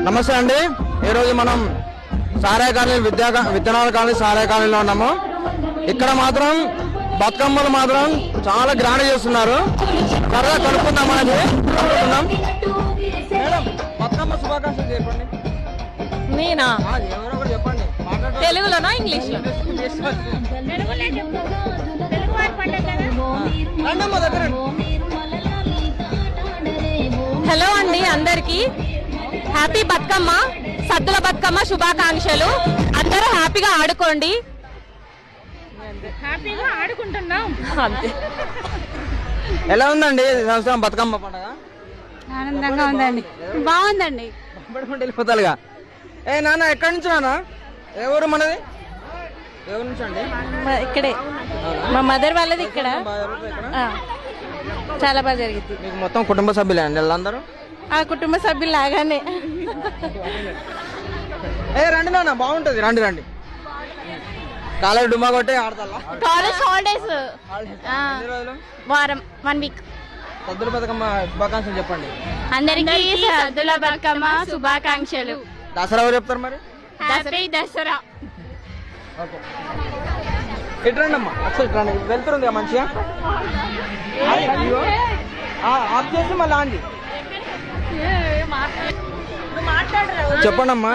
నమస్తే అండి. ఈరోజు మనం సారాయ కాలనీ విత్తనాల కాలనీ సారాయ కాలనీలో ఉన్నాము. ఇక్కడ మాత్రం బతుకమ్మలు మాత్రం చాలా గ్రాండ్ చేస్తున్నారు. త్వరగా కనుక్కుందాం అనేది కనుక్కుందాం. మేడం, బతుకమ్మ శుభాకాంక్షలు చెప్పండి. నేనా? ఎవరో ఒకరు చెప్పండి. తెలుగులోనా ఇంగ్లీష్? హలో అండి అందరికి, హ్యాపీ బతుకమ్మ, సద్దుల బతుకమ్మ శుభాకాంక్షలు. అందరూ హ్యాపీగా ఆడుకోండి. హ్యాపీగా ఆడుకుంటున్నాం అంతే. ఎలా ఉందండి సంవత్సరం బతుకమ్మ పండుగ? ఆనందంగా ఉందండి, బాగుందండి. వెళ్ళిపోతారుగా. ఏ నాన్న, ఎక్కడి నుంచి నాన్న? ఎవరు మనది? ఎవరి నుంచి అండి? ఇక్కడే మా మదర్ వాళ్ళది ఇక్కడ. చాలా బాగా జరిగింది. మీకు మొత్తం కుటుంబ సభ్యులే అండి వాళ్ళందరూ? ఆ కుటుంబ సభ్యులు లాగానే. ఏ రండి నాన్న, బాగుంటది. రండి రండి. కాలేజ్ డుమ్మా కొట్టి ఆడతా. కాలేజ్ హాలిడేస్ వారం 1 వీక్. సద్దుల బతుకమ్మ శుభాకాంక్షలు చెప్పండి అందరికీ. సద్దుల బతుకమ్మ శుభాకాంక్షలు. దసరా ఎవరు చెప్తారు మరి? హ్యాపీ దసరా. ఓకే, ఇటు రండి అమ్మా. ఒకసారి ఇటు రండి. వెళ్తుంది మంచిగా. ఆఫ్ చేసి మళ్ళీ అండి చెప్పండి అమ్మా.